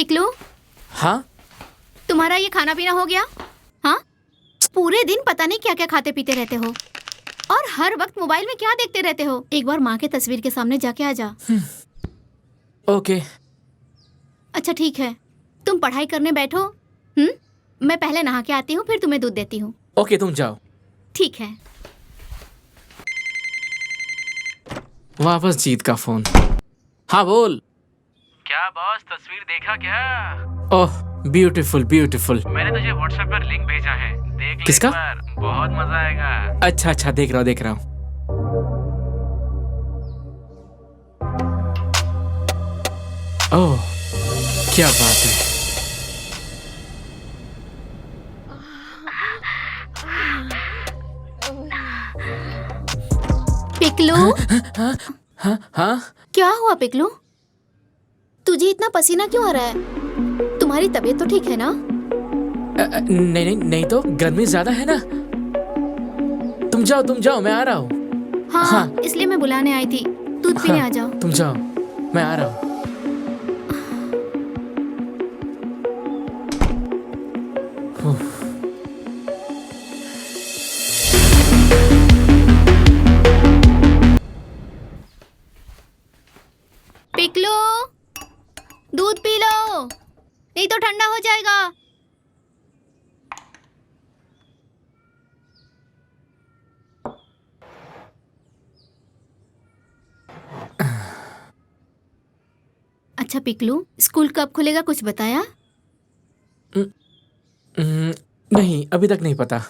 पिकलू, हाँ तुम्हारा ये खाना पीना हो गया? हाँ, पूरे दिन पता नहीं क्या क्या खाते पीते रहते हो और हर वक्त मोबाइल में क्या देखते रहते हो। एक बार माँ के तस्वीर के सामने जाके आ जा। ओके। अच्छा ठीक है, तुम पढ़ाई करने बैठो। मैं पहले नहा के आती हूँ, फिर तुम्हें दूध देती हूँ। ओके तुम जाओ। ठीक है। वापस जीत का फोन। हाँ बोल। क्या बॉस, तस्वीर देखा क्या? Oh beautiful beautiful. मैंने तुझे व्हाट्सएप पर लिंक भेजा है, देख ले किसका? एक बार, बहुत मजा आएगा। अच्छा अच्छा, देख रहा हूँ देख रहा हूँ। ओह क्या बात है। पिकलू, हाँ हाँ। क्या हुआ पिकलू? तुझे इतना पसीना क्यों आ रहा है? तुम्हारी तबीयत तो ठीक है ना? नहीं नहीं नहीं, तो गर्मी ज्यादा है ना। तुम जाओ मैं आ रहा हूँ। हाँ, हाँ। इसलिए मैं बुलाने आई थी। दूध पीने आ जाओ। तुम जाओ, मैं आ रहा हूँ। पिकलू, दूध पी लो, नहीं तो ठंडा हो जाएगा। अच्छा पिकलू, स्कूल कब खुलेगा कुछ बताया? नहीं, अभी तक नहीं पता।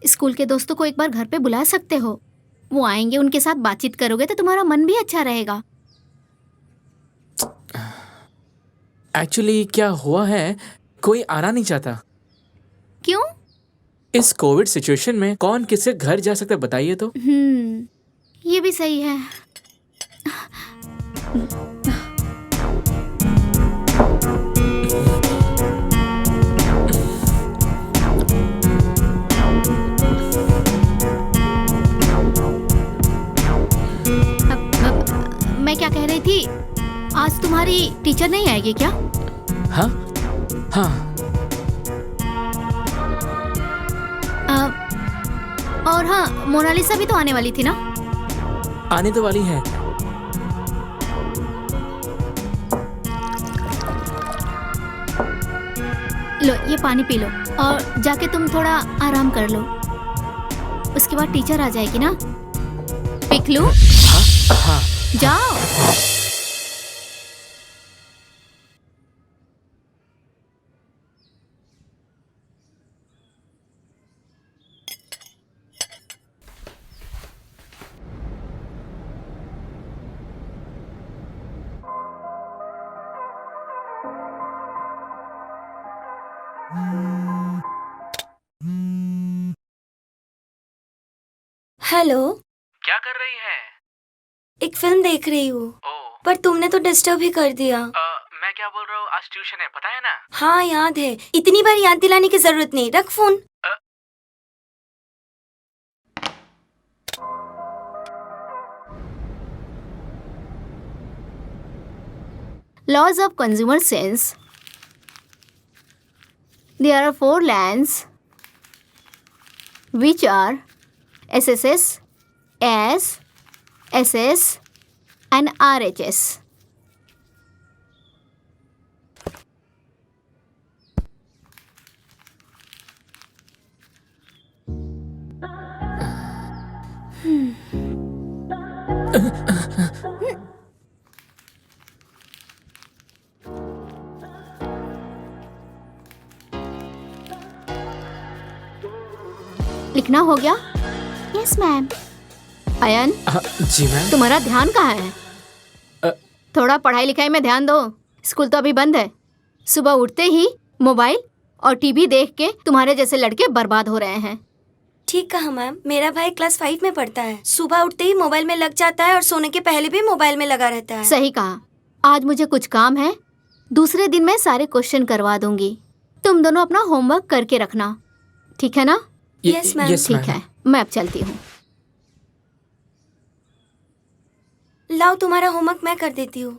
स्कूल के दोस्तों को एक बार घर पे बुला सकते हो। वो आएंगे, उनके साथ बातचीत करोगे तो तुम्हारा मन भी अच्छा रहेगा। एक्चुअली क्या हुआ है, कोई आना नहीं चाहता। क्यों? इस कोविड सिचुएशन में कौन किसके घर जा सकता है बताइए तो। ये भी सही है। मैं क्या कह रही थी, आज तुम्हारी टीचर नहीं आएगी क्या? हाँ हाँ। और हाँ, मोनालिसा भी तो आने वाली थी ना? आने तो वाली है। लो ये पानी पी लो और जाके तुम थोड़ा आराम कर लो। उसके बाद टीचर आ जाएगी ना। पिकलू, हाँ हाँ। जाओ। हेलो, क्या कर रही है? एक फिल्म देख रही हूँ, ओ, पर तुमने तो डिस्टर्ब ही कर दिया। मैं क्या बोल रहा हूँ, आज ट्यूशन है पता है ना? हाँ याद है, इतनी बार याद दिलाने की जरूरत नहीं, रख phone. Laws of consumer sense. There are 4 lands which are SSS, S, SS and RHS. लिखना हो गया? Yes ma'am. अयन, जी मैम। तुम्हारा ध्यान कहाँ है? थोड़ा पढ़ाई लिखाई में ध्यान दो। स्कूल तो अभी बंद है। सुबह उठते ही मोबाइल और टीवी देख के तुम्हारे जैसे लड़के बर्बाद हो रहे हैं। ठीक कहा मैम, मेरा भाई क्लास 5 में पढ़ता है। सुबह उठते ही मोबाइल में लग जाता है और सोने के पहले भी मोबाइल में लगा रहता है। सही कहा। आज मुझे कुछ काम है, दूसरे दिन मैं सारे क्वेश्चन करवा दूंगी। तुम दोनों अपना होमवर्क करके रखना, ठीक है ना? Yes ma'am. ठीक है, मैं अब चलती हूँ। लाओ तुम्हारा होमवर्क मैं कर देती हूँ।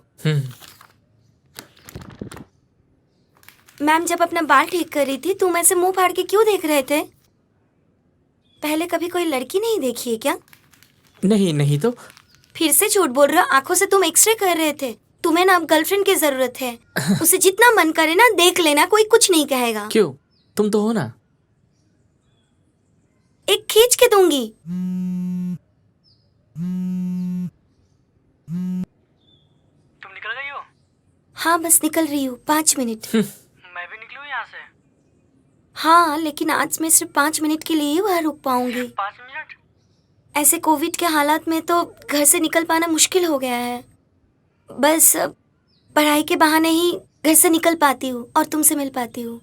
मैम जब अपना बाल ठीक कर रही थी तुम ऐसे मुंह फाड़ के क्यों देख रहे थे? पहले कभी कोई लड़की नहीं देखी है क्या? नहीं नहीं तो फिर से झूठ बोल रहे हो। आंखों से तुम एक्सरे कर रहे थे। तुम्हें ना अब गर्लफ्रेंड की जरूरत है। उसे जितना मन करे ना देख लेना, कोई कुछ नहीं कहेगा। क्यों? तुम तो हो ना। एक खींच के दूंगी। तुम निकल गई हो? हाँ बस निकल रही हूँ, 5 मिनट। मैं भी निकलूँ यहाँ से? हाँ लेकिन आज मैं सिर्फ 5 मिनट के लिए ही वहाँ रुक पाऊंगी। 5 मिनट? ऐसे कोविड के हालात में तो घर से निकल पाना मुश्किल हो गया है। बस पढ़ाई के बहाने ही घर से निकल पाती हूँ और तुमसे मिल पाती हूँ।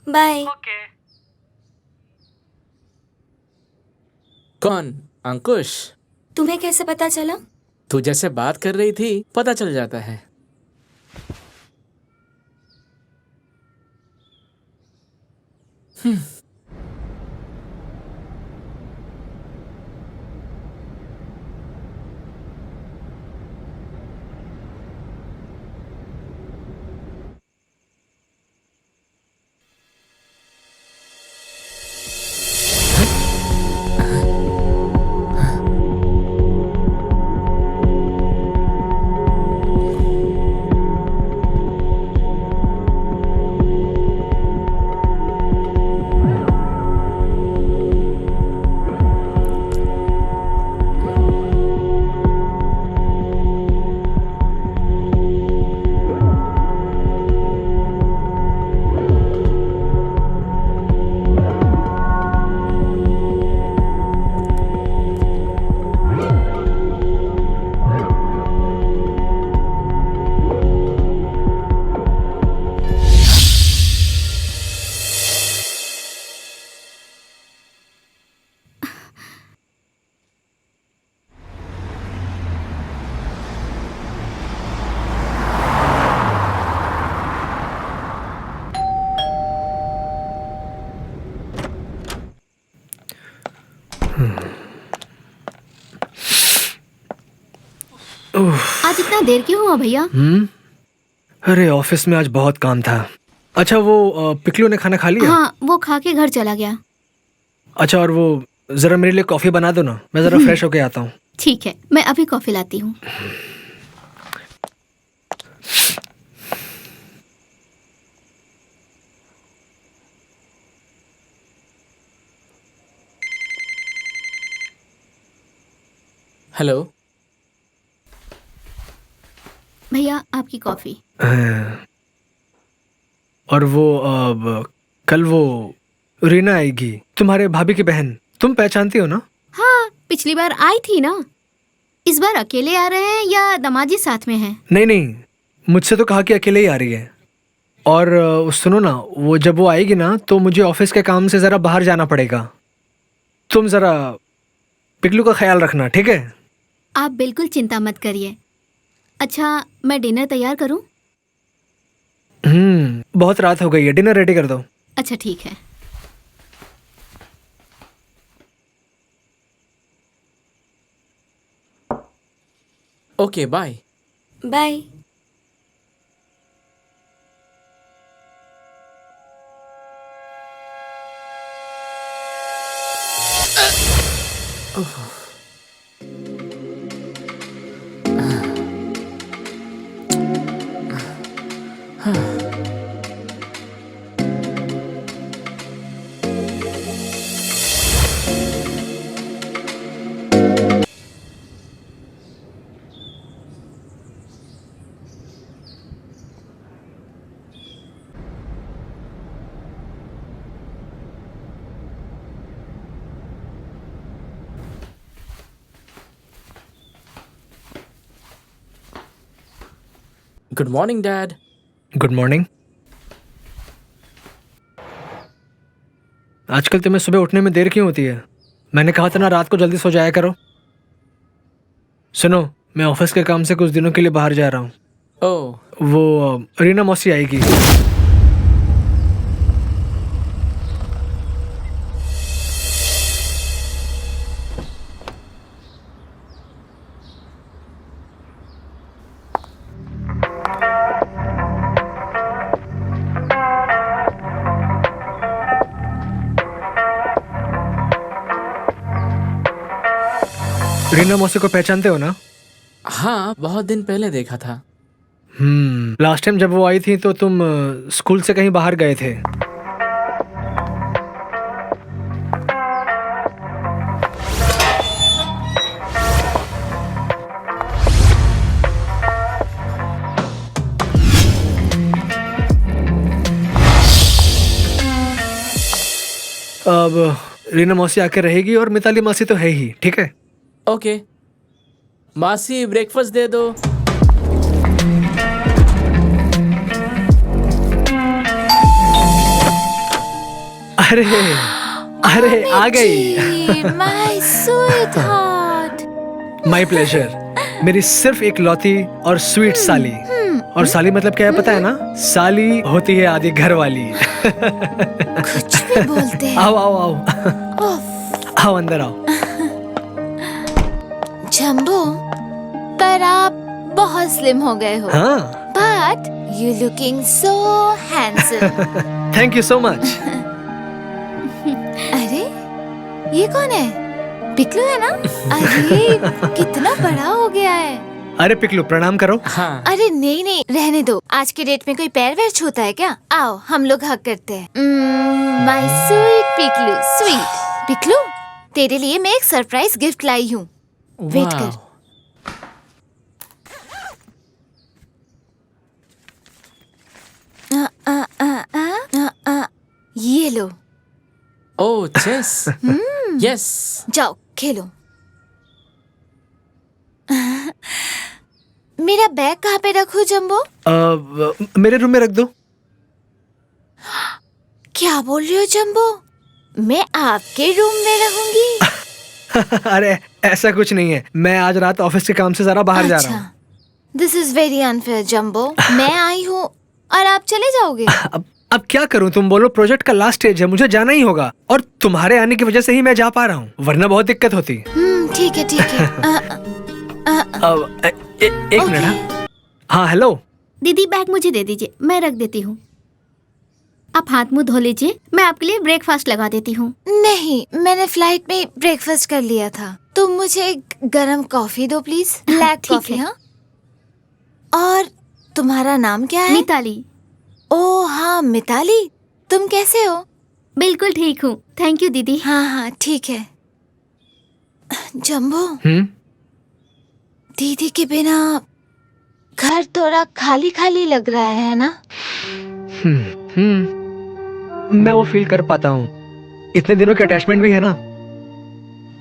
बाय। ओके। कौन? अंकुश? तुम्हें कैसे पता चला? तू जैसे बात कर रही थी पता चल जाता है। आज इतना देर क्यों हुआ भैया? अरे ऑफिस में आज बहुत काम था। अच्छा वो पिकलू ने खाना खा लिया? हाँ वो खा के घर चला गया। अच्छा और वो जरा मेरे लिए कॉफी बना दो ना, मैं जरा फ्रेश होके आता हूँ। ठीक है, मैं अभी कॉफी लाती हूँ। हेलो भैया आपकी कॉफी। और वो कल वो रीना आएगी, तुम्हारे भाभी की बहन, तुम पहचानती हो ना? हाँ पिछली बार आई थी ना। इस बार अकेले आ रहे हैं या दामाजी साथ में हैं? नहीं नहीं, मुझसे तो कहा कि अकेले ही आ रही है। और सुनो ना, वो जब वो आएगी ना तो मुझे ऑफिस के काम से ज़रा बाहर जाना पड़ेगा। तुम ज़रा पिकलू का ख्याल रखना, ठीक है? आप बिल्कुल चिंता मत करिए। अच्छा मैं डिनर तैयार करूं? बहुत रात हो गई है, डिनर रेडी कर दो। अच्छा ठीक है। Okay bye. Bye. Good morning dad. Good morning. आजकल तुम्हें सुबह उठने में देर क्यों होती है? मैंने कहा था ना रात को जल्दी सो जाया करो। सुनो, मैं ऑफिस के काम से कुछ दिनों के लिए बाहर जा रहा हूँ। ओह वो रीना मौसी आएगी। रीना मौसी को पहचानते हो ना? हाँ, बहुत दिन पहले देखा था। लास्ट टाइम जब वो आई थी तो तुम स्कूल से कहीं बाहर गए थे। अब रीना मौसी आकर रहेगी और मिताली मौसी तो है ही, ठीक है? ओके, मासी ब्रेकफास्ट दे दो। अरे अरे आ गई। My sweet heart. My pleasure. मेरी सिर्फ एक लौती और स्वीट साली। और साली मतलब क्या है पता है ना? साली होती है आदि घर वाली। कुछ भी बोलते हैं। आओ आओ आओ, आओ अंदर आओ। जंबो, पर आप बहुत स्लिम हो गए हो। हाँ, but you looking so handsome. Thank you so much. अरे ये कौन है? पिकलू है ना? अरे कितना बड़ा हो गया है। अरे पिकलू प्रणाम करो। हाँ, अरे नहीं नहीं, रहने दो। आज के डेट में कोई पैर वैर छूता है क्या? आओ हम लोग हग करते हैं। My sweet Piklu, sweet Piklu, तेरे लिए मैं एक सरप्राइज गिफ्ट लाई हूँ। वेट वाह। कर। ये लो, ओह चेस। यस। जाओ खेलो। मेरा बैग कहाँ पे रखूं जंबो? मेरे रूम में रख दो। क्या बोल रहे हो जंबो? मैं आपके रूम में रहूंगी? अरे ऐसा कुछ नहीं है, मैं आज रात ऑफिस के काम से जरा बाहर जा रहा हूँ। This is very unfair jumbo. मैं आई हूँ और आप चले जाओगे? अब क्या करूं? तुम बोलो प्रोजेक्ट का लास्ट स्टेज है, मुझे जाना ही होगा। और तुम्हारे आने की वजह से ही मैं जा पा रहा हूँ, वरना बहुत दिक्कत होती। ठीक है ठीक है। एक मिनट। हाँ हेलो दीदी, बैग मुझे दे दीजिए, मैं रख देती हूँ। आप हाथ मुंह धो लीजिए, मैं आपके लिए ब्रेकफास्ट लगा देती हूँ। नहीं, मैंने फ्लाइट में ब्रेकफास्ट कर लिया था। तुम मुझे गरम कॉफी दो प्लीज, ब्लैक ठीक कॉफी। है। हाँ, और तुम्हारा नाम क्या है? मिताली। ओह हाँ मिताली, तुम कैसे हो? बिल्कुल ठीक हूँ, थैंक यू दीदी। हाँ हाँ ठीक है। जंबो, दीदी के बिना घर थोड़ा खाली खाली लग रहा है ना? मैं वो फील कर पाता हूँ, इतने दिनों की अटैचमेंट भी है ना।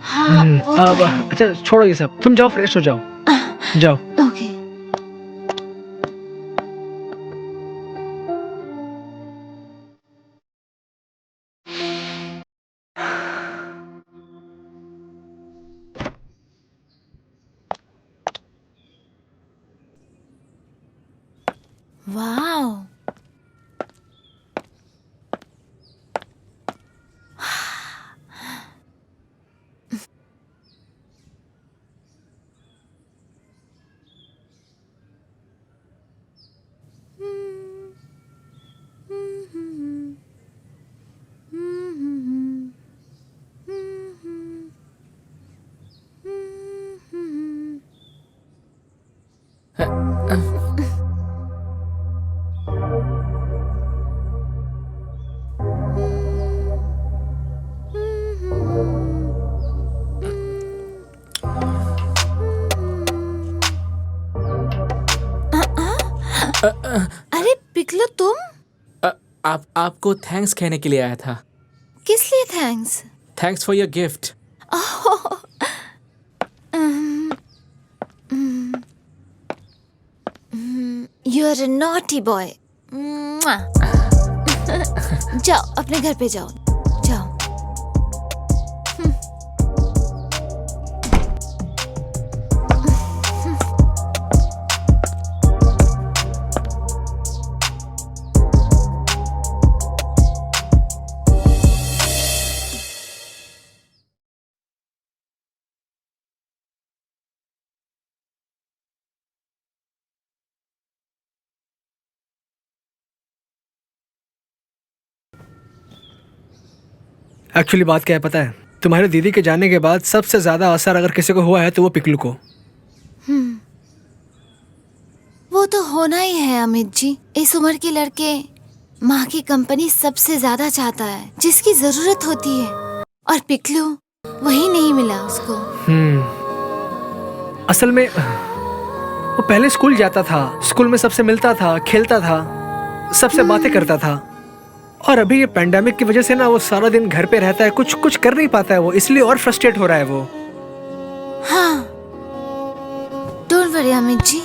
हाँ वो तो है। अच्छा छोड़ो ये सब, तुम जाओ फ्रेश हो जाओ। जाओ। ओके। वाओ, अरे पिकलो तुम? आपको थैंक्स कहने के लिए आया था। किस लिए thanks? Thanks for your gift. You are a naughty boy. जाओ अपने घर पे जाओ, जाओ। एक्चुअली बात क्या है पता है? तुम्हारे दीदी के जाने के बाद सबसे ज्यादा असर अगर किसी को हुआ है तो वो पिकलू को। वो तो होना ही है अमित जी। इस उम्र के लड़के माँ की कंपनी सबसे ज्यादा चाहता है, जिसकी जरूरत होती है, और पिकलू वही नहीं मिला उसको। असल में वो पहले स्कूल जाता था, स्कूल में सबसे मिलता था, खेलता था, सबसे बातें करता था। और अभी ये पेंडेमिक की वजह से ना वो सारा दिन घर पे रहता है, कुछ कर नहीं पाता है वो, इसलिए और फ्रस्ट्रेट हो रहा है वो। हाँ, डोंट वरी अमित जी।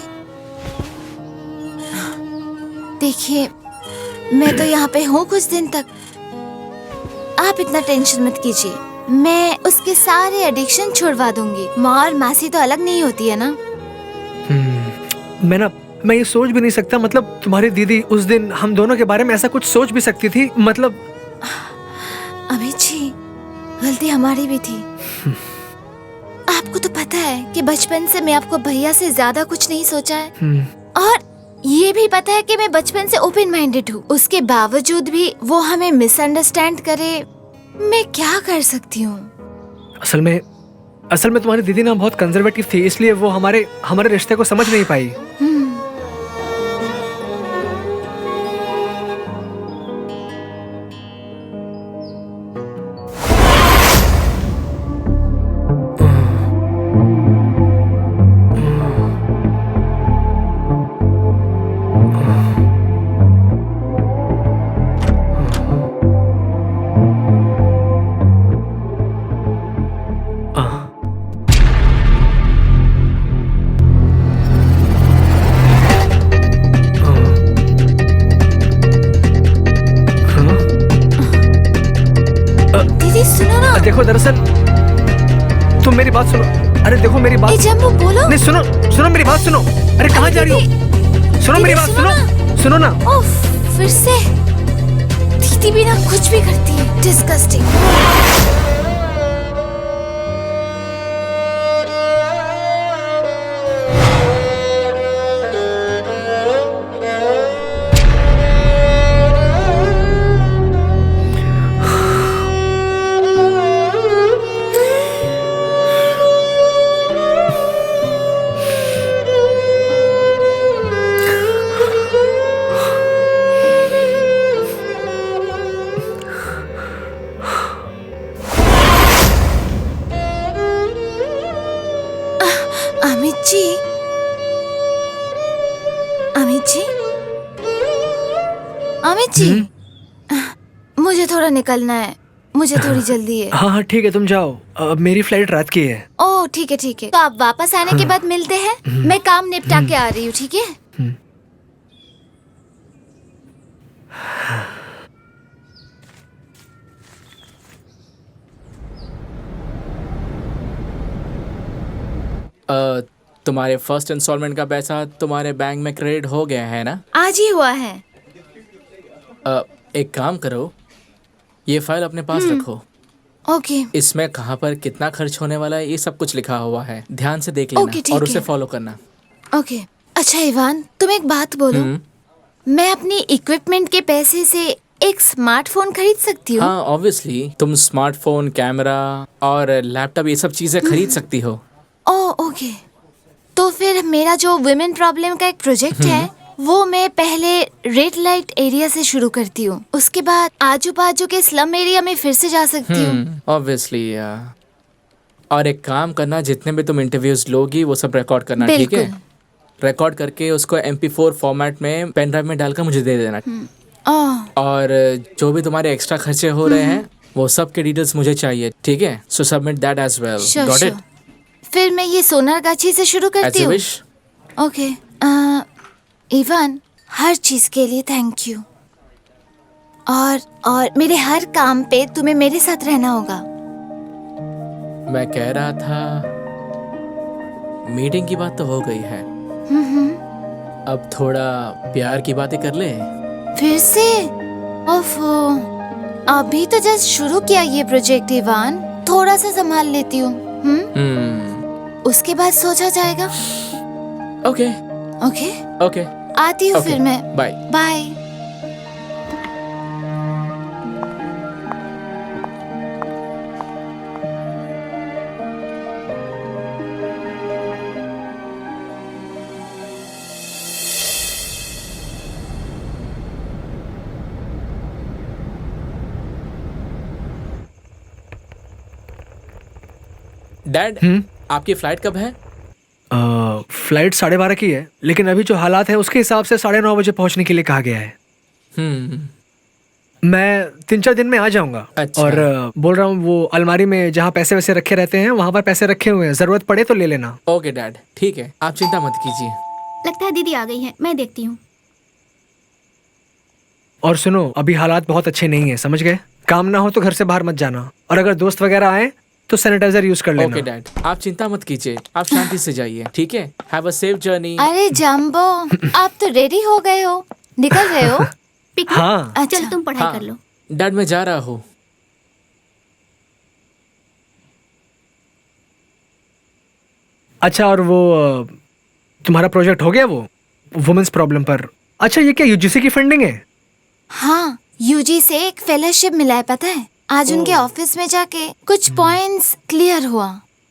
देखिए, मैं तो यहाँ पे हूँ कुछ दिन तक, आप इतना टेंशन मत कीजिए। मैं उसके सारे एडिक्शन छुड़वा दूंगी। माँ और मासी तो अलग नहीं होती है ना। मैं ये सोच भी नहीं सकता, मतलब तुम्हारी दीदी उस दिन हम दोनों के बारे में ऐसा कुछ सोच भी सकती थी, मतलब। अमित जी, गलती हमारी भी थी। आपको तो पता है कि बचपन से मैं आपको भैया से ज्यादा कुछ नहीं सोचा है, और ये भी पता है कि मैं बचपन से ओपन माइंडेड हूँ। उसके बावजूद भी वो हमें मिसअंडरस्टैंड करे, मैं क्या कर सकती हूँ? असल में तुम्हारी दीदी ना बहुत कंजर्वेटिव थी, इसलिए वो हमारे रिश्ते को समझ नहीं पाई। देखो, दरअसल तुम मेरी बात सुनो। अरे देखो मेरी बात। जम्बो बोलो। नहीं, सुनो मेरी बात सुनो। अरे कहाँ जा रही हो? सुनो मेरी बात, सुनो ना। ओफ, फिर से दीदी भी ना कुछ भी करती है, डिस्गस्टिंग। अमित जी, मुझे थोड़ा निकलना है, मुझे थोड़ी जल्दी है। हाँ ठीक है, तुम जाओ, मेरी फ्लाइट रात की है। ओह ठीक है, तो आप वापस आने के बाद मिलते हैं। मैं काम निपटा के आ रही हूँ, ठीक है? तुम्हारे फर्स्ट इंस्टॉलमेंट का पैसा तुम्हारे बैंक में क्रेडिट हो गया है ना? आज ही हुआ है। एक काम करो, ये फाइल अपने पास रखो। ओके। इसमें कहाँ पर कितना खर्च होने वाला है ये सब कुछ लिखा हुआ है, ध्यान से देख लेना और उसे फॉलो करना। ओके। अच्छा इवान, तुम एक बात बोलो, मैं अपनी इक्विपमेंट के पैसे से एक स्मार्टफोन खरीद सकती हूँ? हाँ ऑब्वियसली, तुम स्मार्टफोन, कैमरा और लैपटॉप ये सब चीजें खरीद सकती हो। Oh okay. तो फिर मेरा जो वुमेन प्रॉब्लम का एक प्रोजेक्ट है, वो मैं पहले रेड लाइट एरिया से शुरू करती हूँ, उसके बाद आजू बाजू के स्लम एरिया में फिर से जा सकती हूँ। ऑब्वियसली। और एक काम करना, जितने भी तुम इंटरव्यूज लोगी वो सब रिकॉर्ड करना, ठीक है? रिकॉर्ड करके उसको MP4 फॉर्मेट में पेन ड्राइव में डालकर मुझे दे देना। और जो भी तुम्हारे एक्स्ट्रा खर्चे हो रहे हैं वो सब के डिटेल्स मुझे चाहिए, ठीक है? So submit that as well. Got it? फिर मैं ये सोनारगाछी से शुरू करती हूँ। ओके। इवान, हर चीज के लिए थैंक यू, और मेरे हर काम पे तुम्हें मेरे साथ रहना होगा। मैं कह रहा था, मीटिंग की बात तो हो गई है, अब थोड़ा प्यार की बातें कर ले। फिर से? ओफो, अभी तो जस्ट शुरू किया ये प्रोजेक्ट इवान, थोड़ा सा संभाल लेती हूँ। उसके बाद सोचा जाएगा। ओके ओके ओके, आती हूँ फिर मैं। Bye bye. डैड, आपकी फ्लाइट कब है? फ्लाइट 12:30 की है, लेकिन अभी जो हालात है उसके हिसाब से 9:30 बजे पहुंचने के लिए कहा गया है। मैं 3-4 दिन में आ जाऊंगा। अच्छा। और बोल रहा हूँ वो अलमारी में जहाँ पैसे वैसे रखे रहते हैं वहां पर पैसे रखे हुए हैं, जरूरत पड़े तो ले लेना। ओके डैड, ठीक है, आप चिंता मत कीजिए। लगता है दीदी आ गई है, मैं देखती हूँ। और सुनो, अभी हालात बहुत अच्छे नहीं है, समझ गए? काम ना हो तो घर से बाहर मत जाना, और अगर दोस्त वगैरह आए तो सैनिटाइजर यूज कर लेना। ओके डैड, आप चिंता मत कीजिए, आप शांति से जाइए, ठीक है? Have a safe journey. अरे जम्बो, आप तो रेडी हो गए हो, निकल रहे हो? पिकनिक? हाँ। अच्छा। चल तुम पढ़ाई हाँ। कर लो। डैड, मैं जा रहा हूँ। अच्छा, और वो तुम्हारा प्रोजेक्ट हो गया वो वुमेन्स प्रॉब्लम पर? अच्छा, ये क्या यूजीसी की फंडिंग है? हाँ, यूजी से एक फेलोशिप मिला है, पता है? आज उनके ऑफिस में जाके कुछ पॉइंट्स क्लियर हुआ।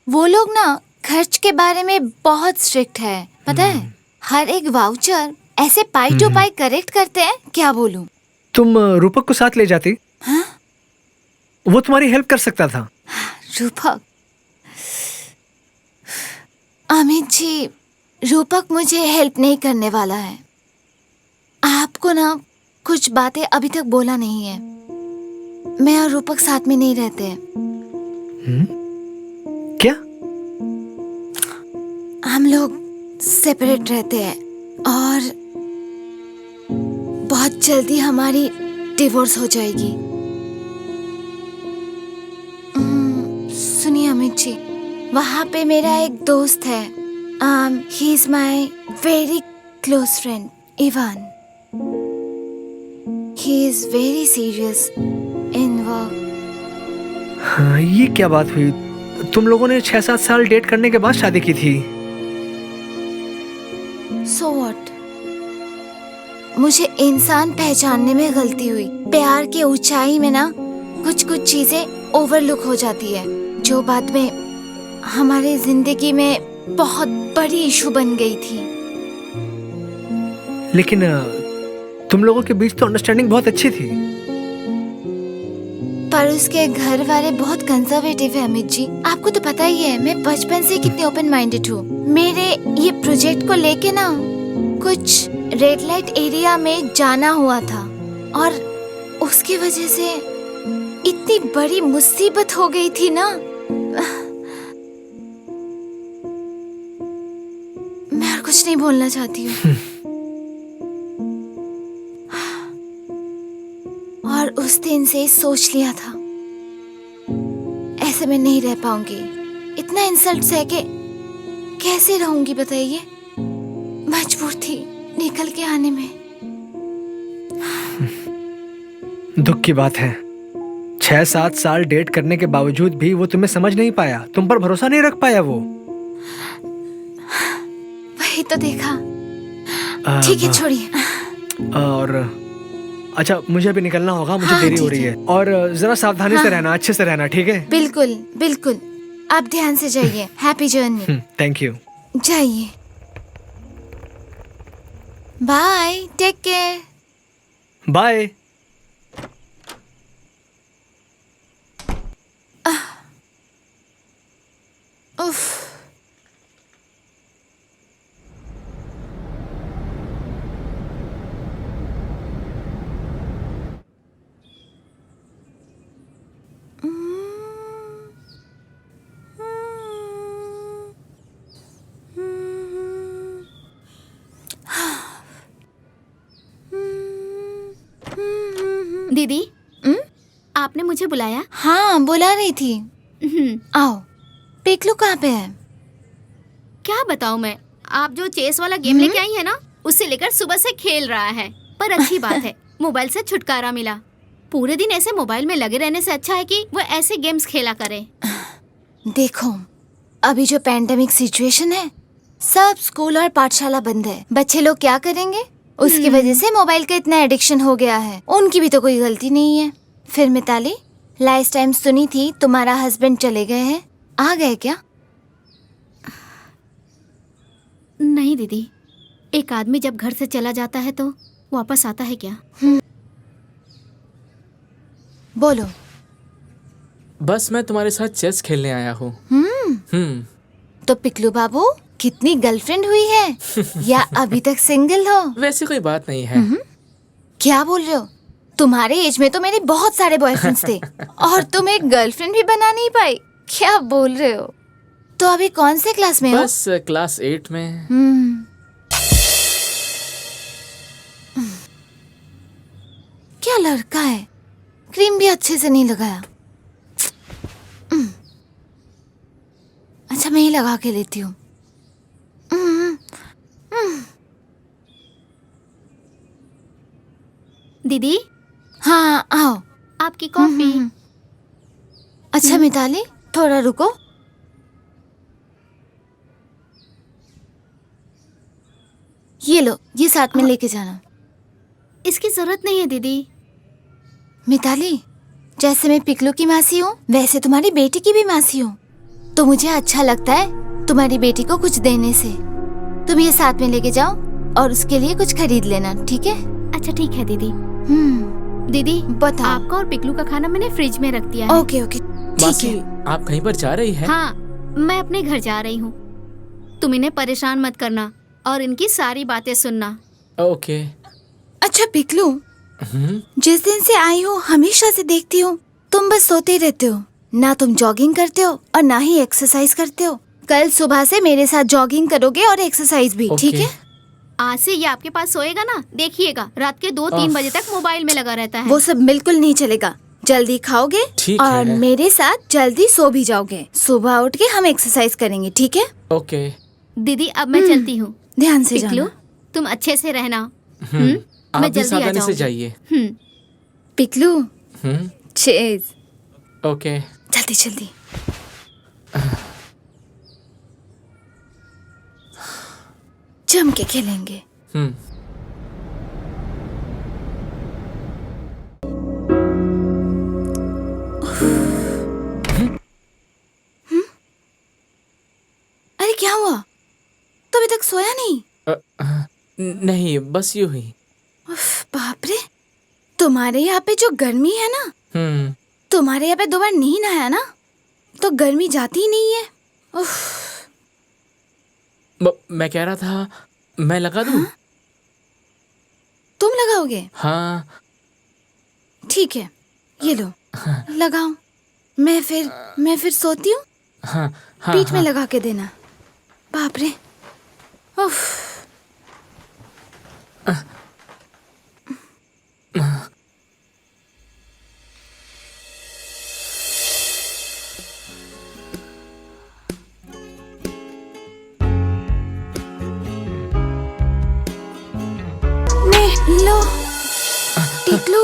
वो लोग ना खर्च के बारे में बहुत स्ट्रिक्ट है, पता है? हर एक वाउचर ऐसे पाई टू पाई करेक्ट करते हैं, क्या बोलूं? तुम रूपक को साथ ले जाती? हाँ? वो तुम्हारी हेल्प कर सकता था। रूपक? अमित जी, रूपक मुझे हेल्प नहीं करने वाला है। आपको ना कुछ बातें अभी तक बोला नहीं है। मैं और रूपक साथ में नहीं रहते हैं। क्या? हम लोग सेपरेट रहते हैं और बहुत जल्दी हमारी डिवोर्स हो जाएगी। सुनिए अमित जी, वहाँ पे मेरा एक दोस्त है। He is my very close friend Ivan. He is very serious in work. हाँ, ये क्या बात हुई? तुम लोगों ने 6-7 साल डेट करने के बाद शादी की थी। So what? मुझे इंसान पहचानने में गलती हुई। प्यार की ऊंचाई में ना कुछ चीजें ओवरलुक हो जाती है, जो बाद में हमारी जिंदगी में बहुत बड़ी इशू बन गई थी। लेकिन तुम लोगों के बीच तो अंडरस्टैंडिंग बहुत अच्छी थी। पर उसके घर वाले बहुत कंजर्वेटिव है अमित जी। आपको तो पता ही है, मैं बचपन से कितनी ओपन माइंडेड हूँ। मेरे ये प्रोजेक्ट को लेके ना कुछ रेड लाइट एरिया में जाना हुआ था, और उसकी वजह से इतनी बड़ी मुसीबत हो गई थी ना। मैं और कुछ नहीं बोलना चाहती हूँ। और उस दिन से सोच लिया था, ऐसे मैं नहीं रह पाऊंगी। इतना इंसल्ट सह के कैसे रहूंगी बताइए? मजबूर थी निकल के आने में। दुख की बात है, 6-7 साल डेट करने के बावजूद भी वो तुम्हें समझ नहीं पाया, तुम पर भरोसा नहीं रख पाया वो। वही तो देखा। ठीक है, छोड़िए। और अच्छा, मुझे अभी निकलना होगा, मुझे हाँ, देरी हो ठीक रही है। है। और जरा सावधानी से रहना, अच्छे से रहना, ठीक है? बिल्कुल बिल्कुल, आप ध्यान से जाइए। Happy journey. Thank you. जाइए। Bye, take care. बाय। उफ। दीदी, आपने मुझे बुलाया? हाँ, बुला रही थी। आओ। पिकलू कहाँ पे है? क्या बताऊं मैं, आप जो चेस वाला गेम लेके आई है ना, उससे लेकर सुबह से खेल रहा है। पर अच्छी बात है, मोबाइल से छुटकारा मिला। पूरे दिन ऐसे मोबाइल में लगे रहने से अच्छा है कि वो ऐसे गेम्स खेला करे। देखो, अभी जो पैंडेमिक सिचुएशन है, सब स्कूल और पाठशाला बंद है। बच्चे लोग क्या करेंगे? उसकी वजह से मोबाइल का इतना एडिक्शन हो गया है। उनकी भी तो कोई गलती नहीं है। फिर मिताली, लास्ट टाइम सुनी थी तुम्हारा हस्बैंड चले गए हैं, आ गए क्या? नहीं दीदी, एक आदमी जब घर से चला जाता है तो वापस आता है क्या? बोलो। बस मैं तुम्हारे साथ चेस खेलने आया हूँ। तो पिकलू बाबू कितनी गर्लफ्रेंड हुई है या अभी तक सिंगल हो? वैसे कोई बात नहीं है। क्या बोल रहे हो? तुम्हारे एज में तो मेरे बहुत सारे बॉयफ्रेंड्स थे और तुम एक गर्लफ्रेंड भी बना नहीं पाई। क्या बोल रहे हो? तो अभी कौन से क्लास में हो? बस क्लास 8 में। क्या लड़का है, क्रीम भी अच्छे से नहीं लगाया। अच्छा मैं ही लगा के लेती हूँ। दीदी, हाँ आओ। आपकी कॉफी। अच्छा मिताली थोड़ा रुको। ये लो, ये साथ में लेके जाना। इसकी जरूरत नहीं है दीदी। मिताली, जैसे मैं पिकलू की मासी हूँ वैसे तुम्हारी बेटी की भी मासी हूँ, तो मुझे अच्छा लगता है तुम्हारी बेटी को कुछ देने से। तुम ये साथ में लेके जाओ और उसके लिए कुछ खरीद लेना, ठीक है? अच्छा ठीक है दीदी। दीदी बताओ। आपका और पिकलू का खाना मैंने फ्रिज में रख दिया है। ओके ओके ठीक मासी, है। आप कहीं पर जा रही हैं? हाँ, मैं अपने घर जा रही हूँ। तुम इन्हें परेशान मत करना और इनकी सारी बातें सुनना। ओके। अच्छा पिकलू, जिस दिन से आई हूँ हमेशा से देखती हूँ तुम बस सोते ही रहते हो। ना तुम जॉगिंग करते हो और ना ही एक्सरसाइज करते हो। कल सुबह से मेरे साथ जॉगिंग करोगे और एक्सरसाइज भी, ठीक है? आज से ये आपके पास सोएगा ना, देखिएगा रात के 2-3 बजे तक मोबाइल में लगा रहता है। वो सब बिल्कुल नहीं चलेगा। जल्दी खाओगे ठीक और है। मेरे साथ जल्दी सो भी जाओगे। सुबह उठ के हम एक्सरसाइज करेंगे, ठीक है? ओके। दीदी अब मैं चलती हूँ। ध्यान से पिकलू जाना। तुम अच्छे से रहना। आप मैं भी जल्दी आ सावधानी से जाऊंगी। जाइए। पिकलू हम्म, चेज, ओके। जल्दी जल्दी। जम के खेलेंगे। हम्म। अरे क्या हुआ? तो अभी तक सोया नहीं? नहीं, बस यूं ही। उफ, बाप रे, तुम्हारे यहाँ पे जो गर्मी है ना, तुम्हारे यहाँ पे 2 बार नहीं नहाया ना तो गर्मी जाती ही नहीं है। उफ, मैं कह रहा था, मैं लगा दूं? तुम लगाओगे? हाँ। ठीक है, ये लो लगाओ। मैं फिर सोती हूँ। हाँ हाँ। पीठ में हाँ। लगा के देना। बाप रे, उफ। लो टिकलू,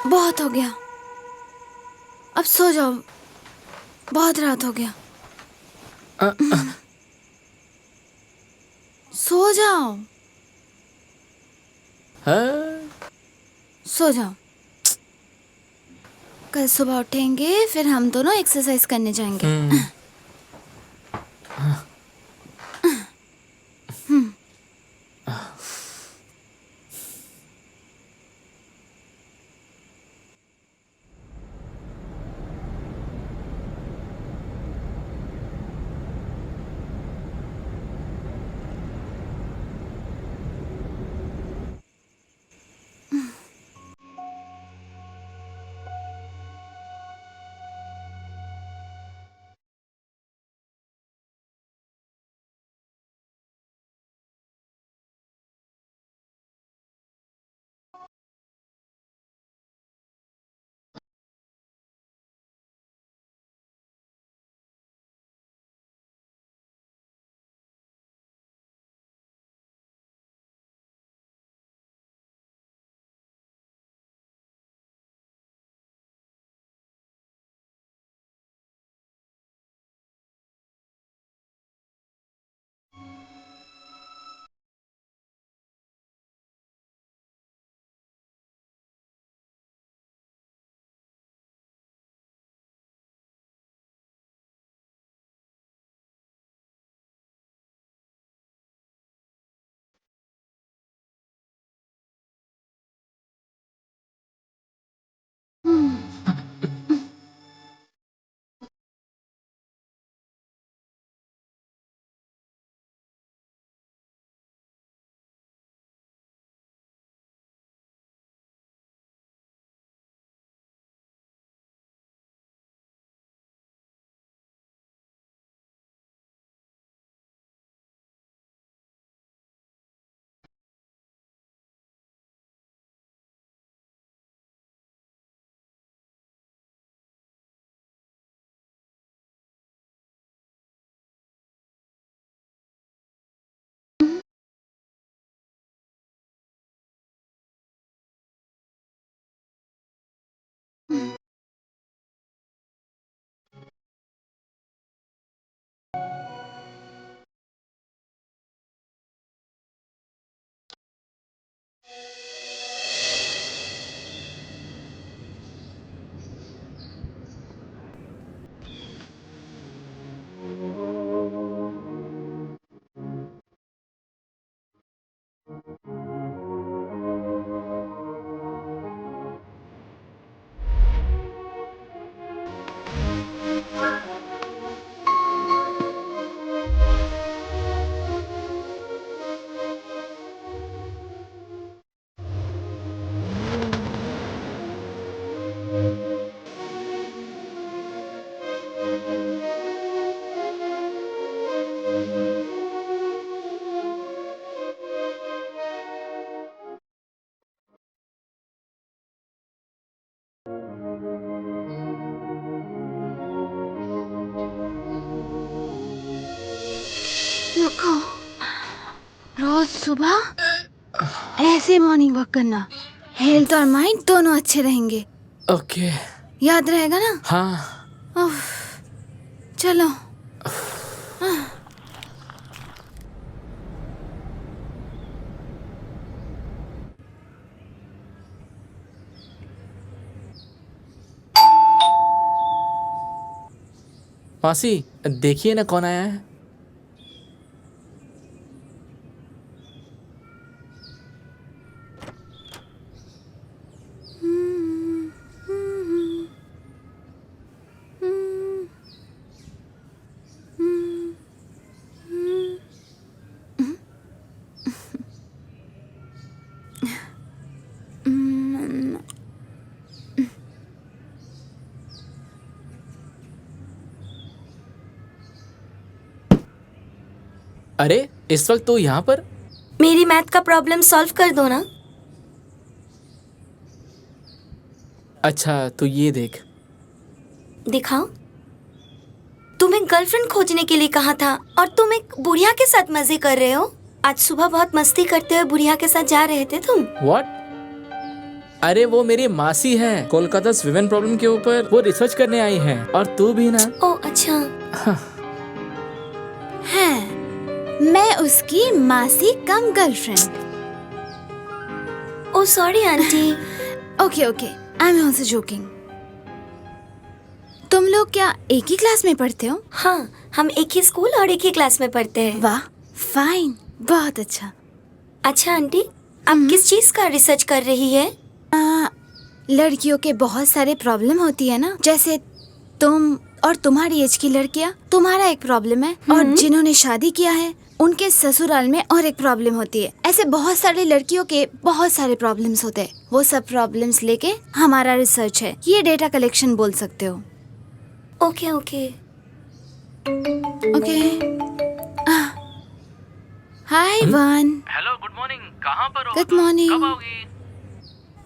बहुत हो गया, अब सो जाओ, बहुत रात हो गया। सो जाओ, सो जाओ। कल सुबह उठेंगे फिर हम दोनों एक्सरसाइज करने जाएंगे। रुको, रोज सुबह ऐसे मॉर्निंग वॉक करना, हेल्थ और माइंड दोनों अच्छे रहेंगे। ओके। याद रहेगा ना? हाँ। उफ, चलो। मासी देखिए ना कौन आया है। अरे इस वक्त तो यहाँ पर? मेरी मैथ का प्रॉब्लम सॉल्व कर दो ना। अच्छा तो ये देख। दिखाओ। तुम्हें गर्लफ्रेंड खोजने के लिए कहा था और तुम एक बुढ़िया के साथ मजे कर रहे हो। आज सुबह बहुत मस्ती करते हुए बुढ़िया के साथ जा रहे थे तुम। व्हाट? अरे वो मेरी मासी है, कोलकाता विमेन प्रॉब्लम के ऊपर वो रिसर्च करने आई है। और तू भी ना। ओ अच्छा। है, मैं उसकी मासी cum girlfriend. Oh sorry aunty. Okay okay, I am also joking. तुम लोग क्या एक ही क्लास में पढ़ते हो? हाँ, हम एक ही स्कूल और एक ही क्लास में पढ़ते हैं। वाह, फाइन, बहुत अच्छा। अच्छा आंटी, आप किस चीज का रिसर्च कर रही है? लड़कियों के बहुत सारे प्रॉब्लम होती है ना, जैसे तुम और तुम्हारी एज की लड़कियां, तुम्हारा एक प्रॉब्लम है, और जिन्होंने शादी किया है उनके ससुराल में और एक प्रॉब्लम होती है। ऐसे बहुत सारे लड़कियों के बहुत सारे प्रॉब्लम्स होते हैं। वो सब प्रॉब्लम्स लेके हमारा रिसर्च है। ये डेटा कलेक्शन बोल सकते हो। Okay okay okay. Hi one. Hello, good morning. कहाँ पर हो? Good morning. कब आओगी?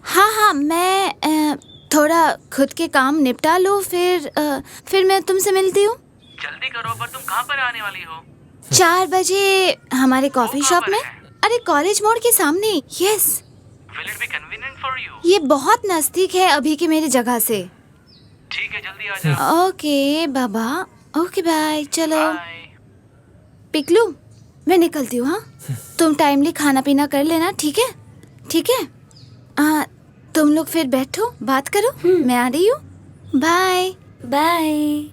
हाँ, मैं थोड़ा खुद के काम निपटा लूँ, फिर मैं तुमसे मिलती हूँ। जल्दी करो, पर तुम कहाँ पर आने वाली हो? 4 बजे हमारे कॉफी शॉप में। है? अरे कॉलेज मोड़ के सामने। Yes, Will it be convenient for you? ये बहुत नजदीक है अभी की मेरी जगह से। ठीक है, जल्दी आ जाओ। ओके बाबा, ओके बाय, चलो। बाय। पिकलू, मैं निकलती हूँ। हाँ, तुम टाइमली खाना पीना कर लेना, ठीक है? ठीक है। तुम लोग फिर बैठो, बात करो, मैं आ रही हूँ। Bye bye.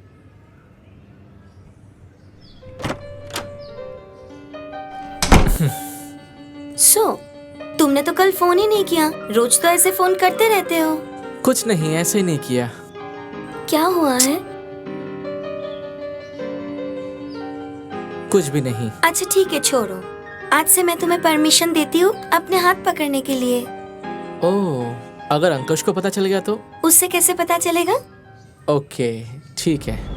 तुमने तो कल फोन ही नहीं किया। रोज तो ऐसे फोन करते रहते हो। कुछ नहीं, ऐसे ही नहीं किया। क्या हुआ है? कुछ भी नहीं। अच्छा ठीक है, छोड़ो। आज से मैं तुम्हें परमिशन देती हूँ अपने हाथ पकड़ने के लिए। ओह, अगर अंकुश को पता चल गया तो? उससे कैसे पता चलेगा? ओके ठीक है।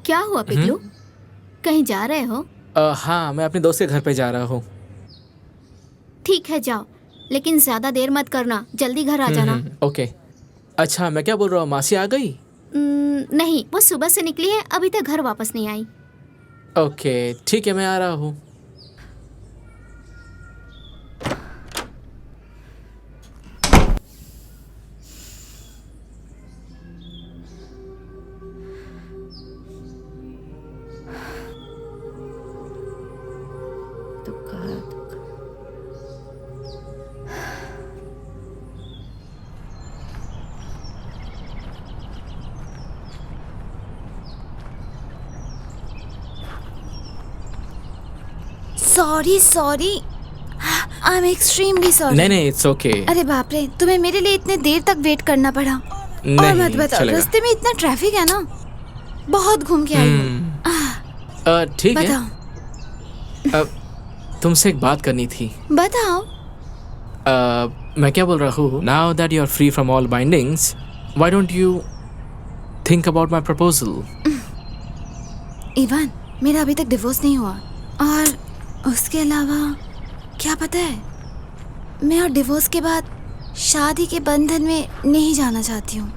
क्या हुआ पिकलू? कहीं जा रहे हो? हाँ, मैं अपने दोस्त के घर पे जा रहा हूँ। ठीक है जाओ, लेकिन ज्यादा देर मत करना, जल्दी घर आ जाना। ओके। अच्छा मैं क्या बोल रहा हूँ, मासी आ गई? नहीं, वो सुबह से निकली है, अभी तक घर वापस नहीं आई। ओके ठीक है, मैं आ रहा हूँ। Sorry sorry, I am extremely sorry. नहीं नहीं, इट्स ओके। अरे बाप रे, तुम्हें मेरे लिए इतने देर तक वेट करना पड़ा। और नहीं, मत बताओ, चलेगा। रास्ते में इतना ट्रैफिक है ना, बहुत घूम के आई हूँ। ठीक है। बताओ तुमसे एक बात करनी थी। बताओ। मैं क्या बोल रहा हूँ, now that you are free from all bindings, why don't you think about my proposal? Ivan, मेरा अभी तक डिवोर्स नहीं हुआ, और उसके अलावा क्या पता है, मैं और डिवोर्स के बाद शादी के बंधन में नहीं जाना चाहती हूँ।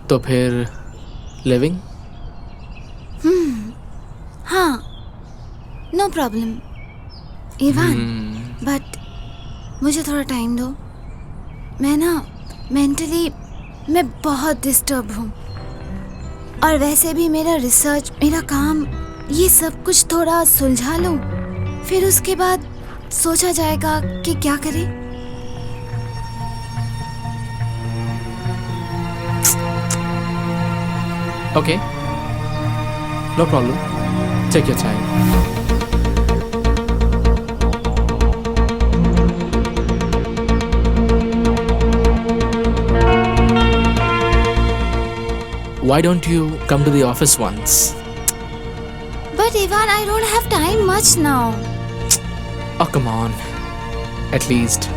तो फिर लिविंग? हाँ, नो प्रॉब्लम इवान, बट मुझे थोड़ा टाइम दो। मैं ना मेंटली मैं बहुत डिस्टर्ब हूँ, और वैसे भी मेरा रिसर्च, मेरा काम, ये सब कुछ थोड़ा सुलझा लूँ, फिर उसके बाद सोचा जाएगा कि क्या करें। Okay, no problem. Take your time. Why don't you come to the office once? But Ivan, I don't have time much now. Oh, come on. At least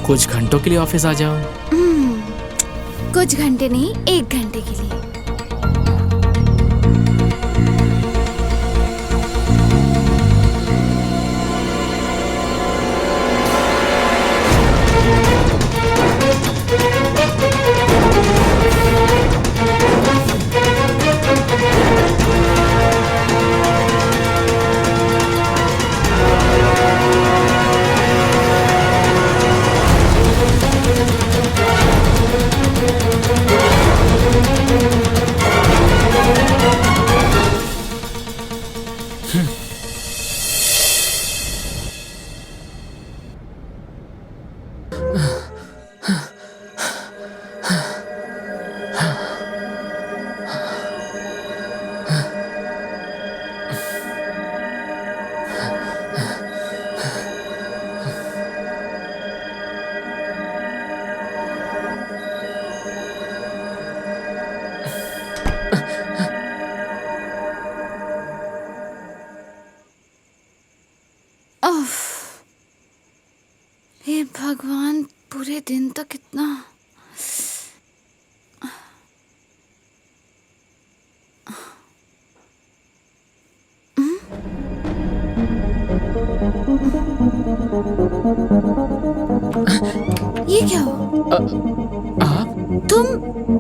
कुछ घंटों के लिए ऑफिस आ जाओ। कुछ घंटे नहीं, 1 घंटे के लिए। हे भगवान, पूरे दिन तक इतना ये क्या हो? आप?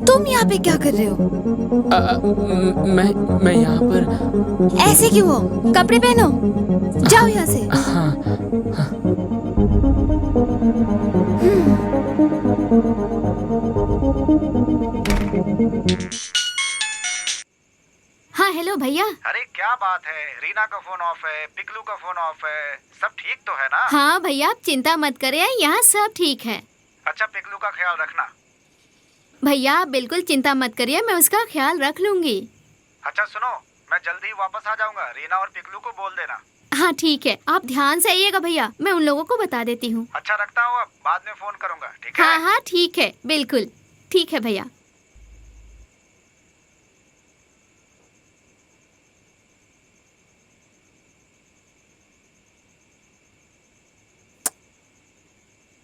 तुम यहाँ पे क्या कर रहे हो? मैं यहाँ पर ऐसे क्यों हो? कपड़े पहनो, जाओ यहाँ से। हाँ हेलो भैया। अरे क्या बात है, रीना का फोन ऑफ है, पिकलू का फोन ऑफ है, सब ठीक तो है ना? हाँ भैया, आप चिंता मत करें, यहाँ सब ठीक है। अच्छा, पिकलू का ख्याल रखना। भैया आप बिल्कुल चिंता मत करिए, मैं उसका ख्याल रख लूंगी। अच्छा सुनो, मैं जल्दी ही वापस आ जाऊंगा, रीना और पिकलू को बोल देना। हाँ ठीक है, आप ध्यान से आइएगा भैया, मैं उन लोगों को बता देती हूँ। अच्छा रखता हूँ, अब बाद में फोन करूंगा, ठीक है? हाँ हाँ ठीक है, बिल्कुल ठीक है भैया।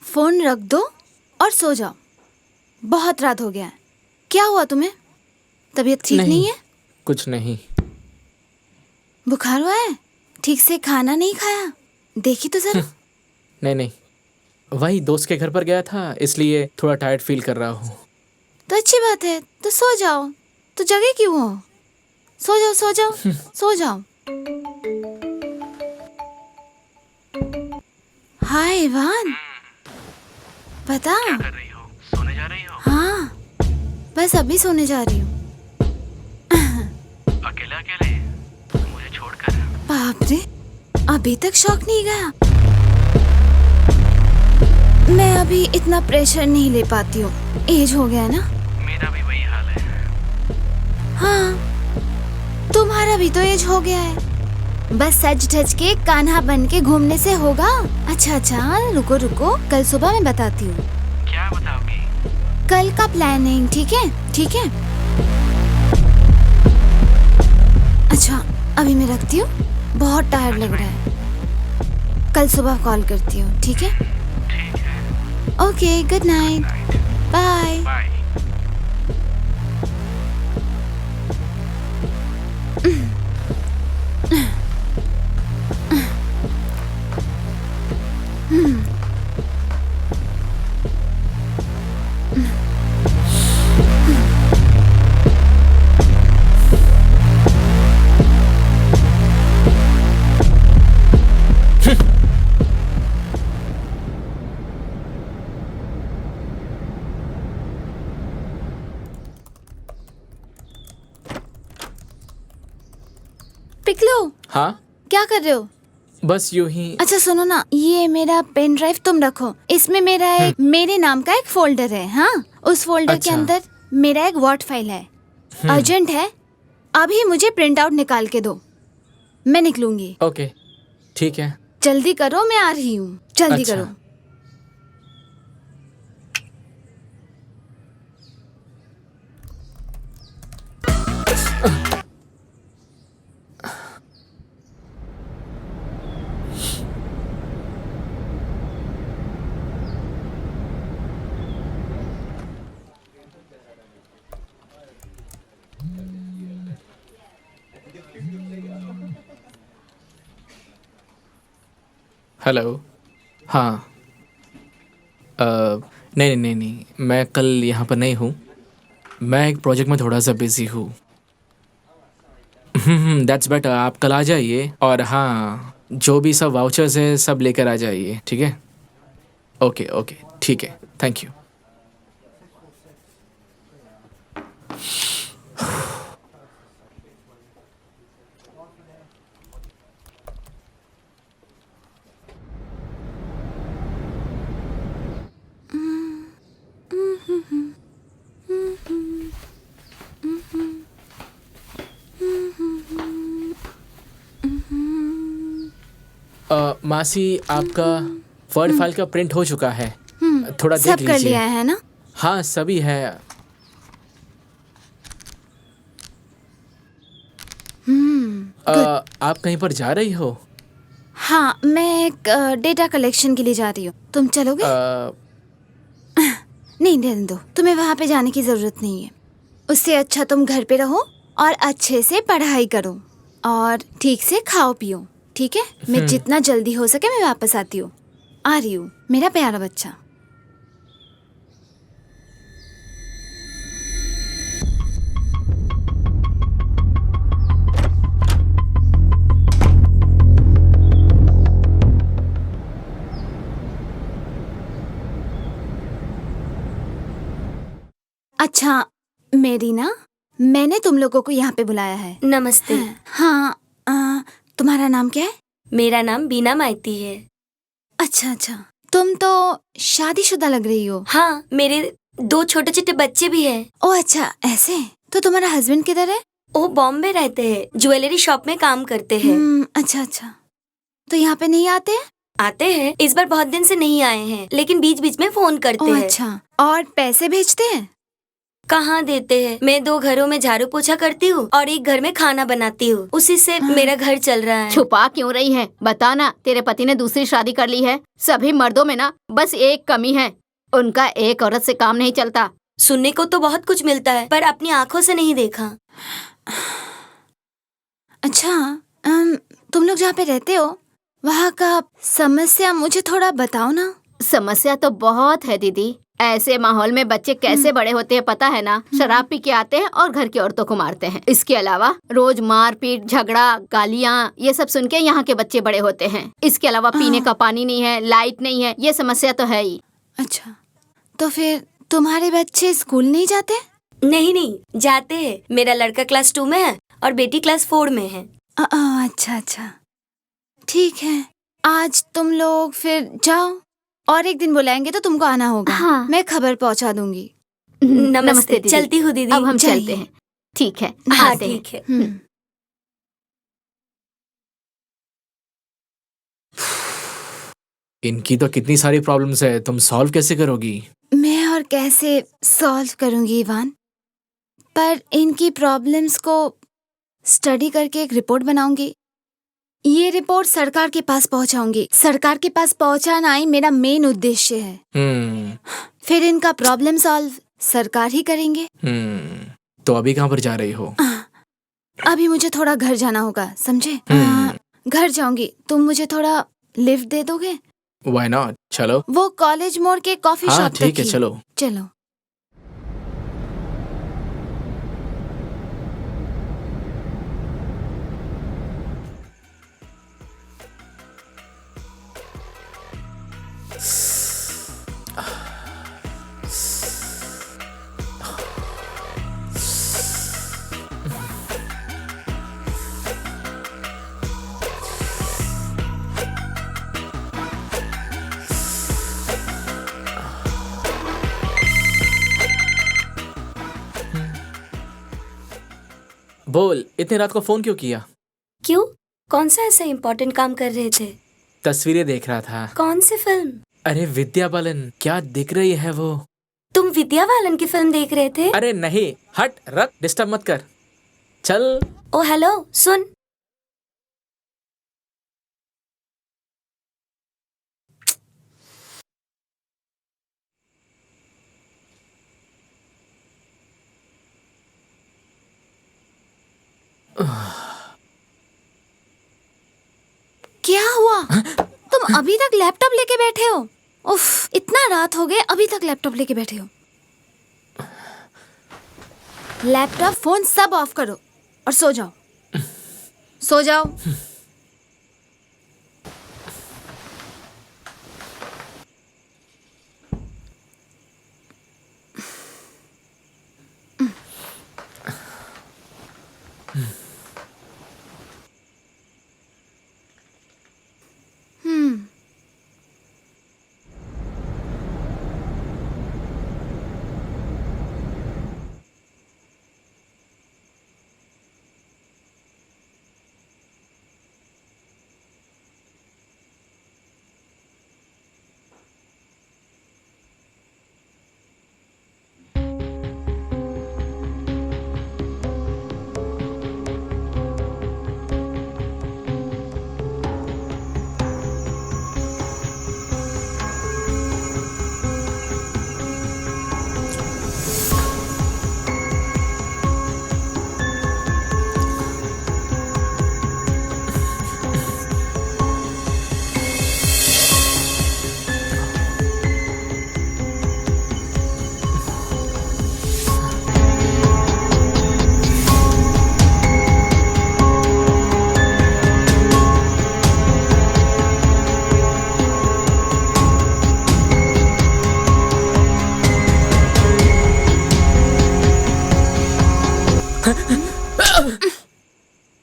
फोन रख दो और सो जाओ, बहुत रात हो गया है। क्या हुआ तुम्हें? तबीयत ठीक नहीं है? कुछ नहीं। बुखार हुआ है? ठीक से खाना नहीं खाया? देखी तो जरा। नहीं, वही दोस्त के घर पर गया था, इसलिए थोड़ा टायर्ड फील कर रहा हूँ। तो अच्छी बात है, तो सो जाओ। तो जगे क्यों हो? सो जाओ सो जाओ सो जाओ। हाय इवान, पता? क्या कर रही हो? सोने जा रही हो? हाँ, बस अभी सोने जा रही हूँ। अकेले अकेले मुझे छोड़कर? बाप रे, अभी तक शौक नहीं गया। मैं अभी इतना प्रेशर नहीं ले पाती हूँ, एज हो गया ना। मेरा भी वही हाल है। हाँ, तुम्हारा भी तो एज हो गया है। बस सज धज के कान्हा बन के घूमने से होगा? अच्छा, रुको रुको, कल सुबह मैं बताती हूँ। क्या बताओगी? कल का प्लानिंग, ठीक है? ठीक है। अच्छा, अभी मैं रखती हूँ, बहुत टायर्ड लग रहा है। कल सुबह कॉल करती हूँ, ठीक है? ठीक है। Okay, good night, bye. Bye. Piklu, हाँ, क्या कर रहे हो? बस यूं ही। अच्छा सुनो ना, ये मेरा पेन ड्राइव तुम रखो। इसमें मेरे नाम का एक फोल्डर है। हाँ, उस फोल्डर के अच्छा। अंदर मेरा एक वर्ड फाइल है। अर्जेंट है, अभी मुझे प्रिंट आउट निकाल के दो, मैं निकलूंगी। ओके, ठीक है। जल्दी करो, मैं आ रही हूँ, जल्दी अच्छा। करो। हेलो। हाँ। नहीं, मैं कल यहाँ पर नहीं हूँ। मैं एक प्रोजेक्ट में थोड़ा सा बिजी हूँ। That's better. आप कल आ जाइए, और हाँ, जो भी सब वाउचर्स है सब लेकर आ जाइए, ठीक है? ओके, ठीक है, थैंक यू। मासी, आपका वर्ड फाइल का प्रिंट हो चुका है, थोड़ा देख सब लीजिए। कर लिया है ना? हाँ, सभी है। आप कहीं पर जा रही हो? हाँ, मैं एक डेटा कलेक्शन के लिए जा रही हूँ। तुम चलोगे? नहीं, रहने दो, तुम्हें वहाँ पे जाने की जरूरत नहीं है। उससे अच्छा तुम घर पे रहो और अच्छे से पढ़ाई करो और ठीक से खाओ पियो, ठीक है? मैं जितना जल्दी हो सके मैं वापस आती हूँ। आ रही हूँ, मेरा प्यारा बच्चा। अच्छा मेरी ना, मैंने तुम लोगों को यहाँ पे बुलाया है। नमस्ते। हाँ, तुम्हारा नाम क्या है? मेरा नाम बीना माइती है। अच्छा, तुम तो शादीशुदा लग रही हो। हाँ, मेरे 2 छोटे छोटे बच्चे भी हैं। ओ अच्छा, ऐसे? तो तुम्हारा हस्बैंड किधर है? वो बॉम्बे रहते हैं, ज्वेलरी शॉप में काम करते हैं। अच्छा, तो यहाँ पे नहीं आते हैं? आते हैं, इस बार बहुत दिन से नहीं आए हैं, लेकिन बीच बीच में फोन करते हैं। अच्छा, और पैसे भेजते हैं? कहाँ देते हैं। मैं 2 घरों में झाड़ू पोछा करती हूँ और एक घर में खाना बनाती हूँ, उसी से मेरा घर चल रहा है। छुपा क्यों रही है? बता ना, तेरे पति ने दूसरी शादी कर ली है। सभी मर्दों में ना बस एक कमी है, उनका एक औरत से काम नहीं चलता। सुनने को तो बहुत कुछ मिलता है, पर अपनी आँखों से नहीं देखा। अच्छा, तुम लोग जहाँ पे रहते हो वहाँ का समस्या मुझे थोड़ा बताओ ना। समस्या तो बहुत है दीदी। ऐसे माहौल में बच्चे कैसे बड़े होते हैं पता है ना? शराब पी के आते हैं और घर की औरतों को मारते हैं। इसके अलावा रोज मारपीट, झगड़ा, गालियाँ, ये सब सुन के यहाँ के बच्चे बड़े होते हैं। इसके अलावा पीने का पानी नहीं है, लाइट नहीं है, ये समस्या तो है ही। अच्छा, तो फिर तुम्हारे बच्चे स्कूल नहीं जाते? नहीं, जाते हैं। मेरा लड़का क्लास 2 में है और बेटी क्लास 4 में है। अच्छा, ठीक है। आज तुम लोग फिर जाओ, और एक दिन बुलाएंगे तो तुमको आना होगा। हाँ। मैं खबर पहुंचा दूंगी। नमस्ते दीदी। चलती हूँ दीदी। अब हम जाइए। चलते हैं। ठीक है, हाँ आते हैं। ठीक है। इनकी तो कितनी सारी प्रॉब्लम्स है, तुम सॉल्व कैसे करोगी? मैं और कैसे सॉल्व करूंगी इवान, पर इनकी प्रॉब्लम्स को स्टडी करके एक रिपोर्ट बनाऊंगी। ये रिपोर्ट सरकार के पास पहुंचाऊंगी। सरकार के पास पहुंचाना ही मेरा मेन उद्देश्य है। फिर इनका प्रॉब्लम सॉल्व सरकार ही करेंगे। तो अभी कहाँ पर जा रही हो? अभी मुझे थोड़ा घर जाना होगा, समझे? घर जाऊंगी, तुम मुझे थोड़ा लिफ्ट दे दोगे? व्हाई नॉट, चलो। वो कॉलेज मोड़ के कॉफी हाँ शॉप तक ठीक है, ही। चलो। चलो। बोल, इतनी रात को फोन क्यों किया? क्यों? कौन सा ऐसा इम्पोर्टेंट काम कर रहे थे? तस्वीरें देख रहा था। कौन सी फिल्म? अरे विद्या बालन, क्या दिख रही है वो? तुम विद्या बालन की फिल्म देख रहे थे? अरे नहीं, हट, रख, डिस्टर्ब मत कर, चल। ओ हेलो, सुन। क्या हुआ? तुम अभी तक लैपटॉप लेके बैठे हो? उफ, इतना रात हो गए, अभी तक लैपटॉप लेके बैठे हो। लैपटॉप फोन सब ऑफ करो और सो जाओ। सो जाओ।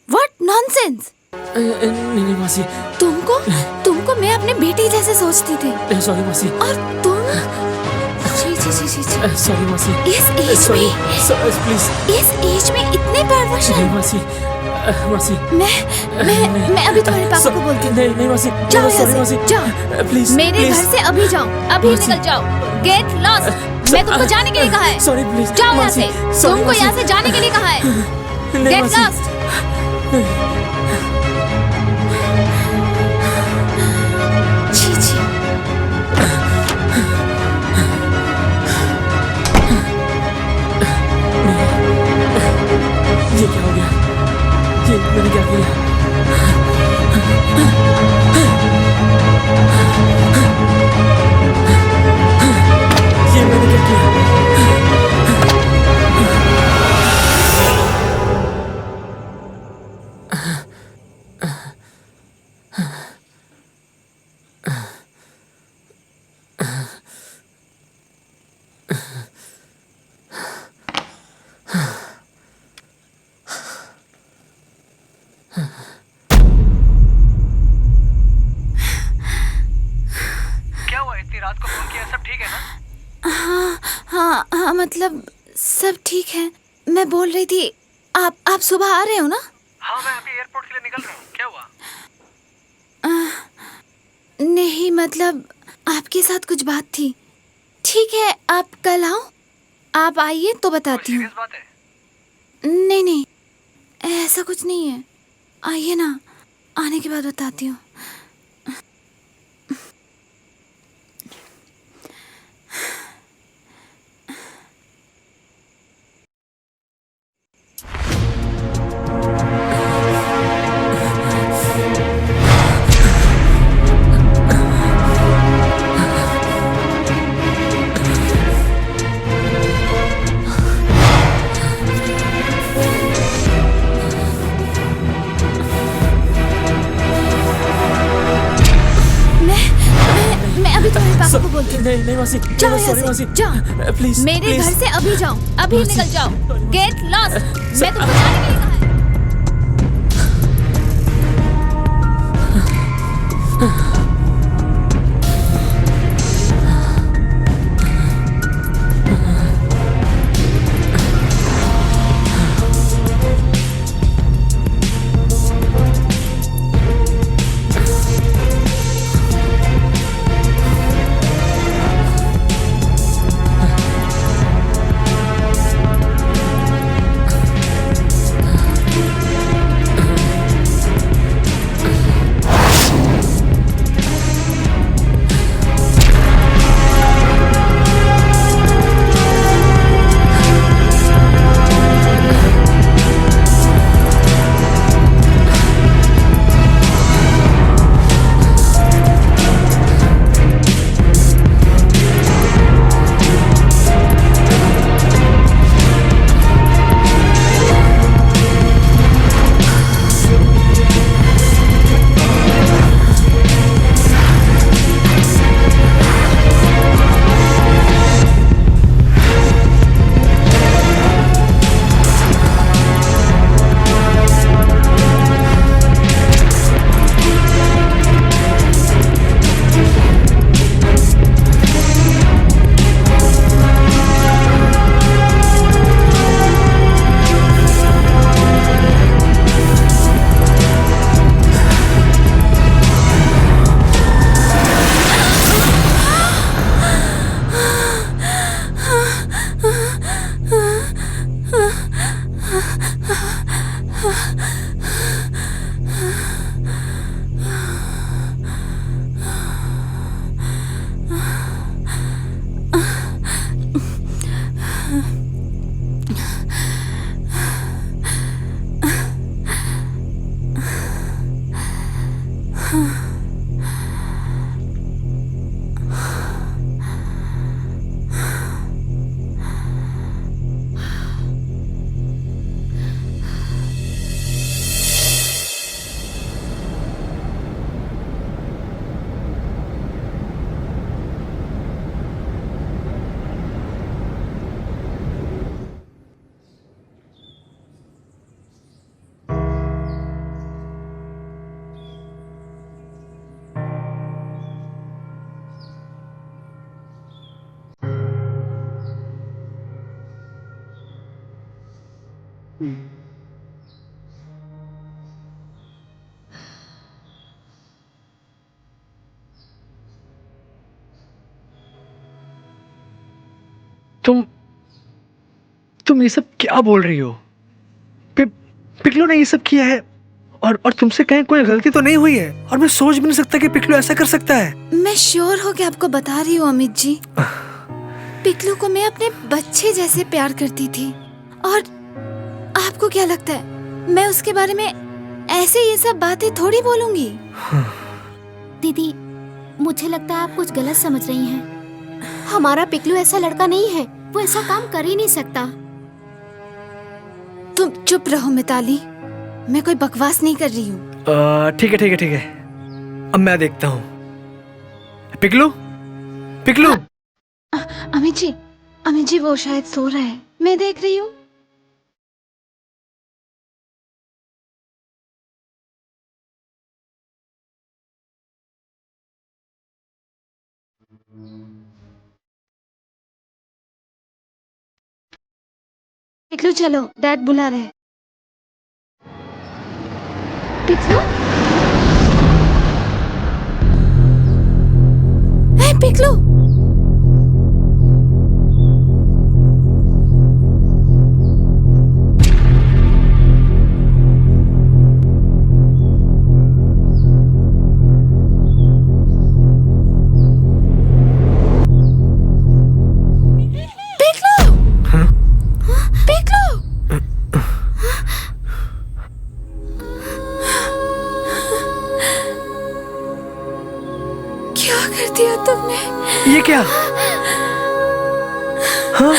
What nonsense! नहीं मासी, तुमको मैं अपने बेटी जैसे सोचती थी, सॉरी मासी। और तुम छी छी छी छी छी। सॉरी मासी। इस एज में, प्लीज। इस एज में इतने परवशन। नहीं मासी, मासी। मैं अभी तुम्हारे पापा को बोलती हूँ। नहीं मासी, जाओ यहाँ सॉरी से, मासी, जाओ। प्लीज। मेरे घर से अभी जाओ, अभी निकल जाओ। Get lost. मैं तुमको जाने के लिए कहा है। Sorry please. जाओ यहाँ से। तुमको यहाँ से जाने के लिए कहा है। Get lost. छी छी। ये क्या हो गया? ये मैंने क्या किया? ये मैंने क्या किया? हाँ हाँ, मतलब सब ठीक है। मैं बोल रही थी, आप सुबह आ रहे हो ना? हाँ मैं अभी एयरपोर्ट के लिए निकल रहा हूँ, क्या हुआ? नहीं, मतलब आपके साथ कुछ बात थी। ठीक है, आप कल आओ। आप आइए तो बताती हूँ। सीरियस बात है? नहीं नहीं, ऐसा कुछ नहीं है। आइए ना, आने के बाद बताती हूँ। मैं अभी तुम्हारे पापा को बोलती हूँ। नहीं नहीं मासी, जाओ यहाँ सॉरी से, मासी, जाओ। प्लीज मेरे घर से अभी जाओ, अभी मासी। निकल जाओ। Get lost. मैं तुमको जाने के लिए कहा है। तुम ये सब क्या बोल रही हो? पिकलू ने ये सब किया है, और तुमसे कहीं कोई गलती तो नहीं हुई है? और मैं सोच भी नहीं सकता कि पिकलू ऐसा कर सकता है। मैं श्योर हो के आपको बता रही हूँ अमित जी। पिकलू को मैं अपने बच्चे जैसे प्यार करती थी। और आपको क्या लगता है मैं उसके बारे में ऐसे ये सब बातें थोड़ी बोलूंगी? दीदी, मुझे लगता है आप कुछ गलत समझ रही हैं। हमारा पिकलू ऐसा लड़का नहीं है, वो ऐसा काम कर ही नहीं सकता। तुम चुप रहो मिताली, मैं कोई बकवास नहीं कर रही हूँ। ठीक है ठीक है ठीक है, अब मैं देखता हूँ। पिकलू, पिकलू। अमित जी वो शायद सो रहा है, मैं देख रही हूँ। पिकलू चलो, डैड बुला रहे हैं। पिकलू, हे पिकलू, क्या कर दिया तुमने? ये क्या? हाँ?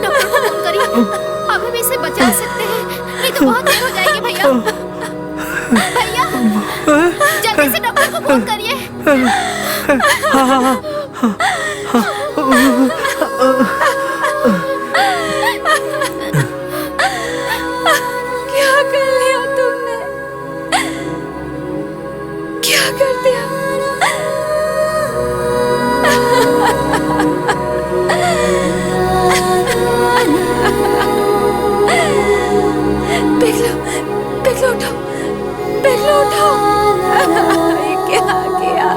डॉक्टर को फोन करिए, अब हम इसे बचा सकते हैं, नहीं तो बहुत देर हो जाएगी भैया। भैया, जल्दी से डॉक्टर को फोन करिए। हाँ हाँ हाँ क्या कर लिया तुमने? क्या कर दिया? पिघलो, पिघलो उठो, पिघलो उठो। ये क्या किया?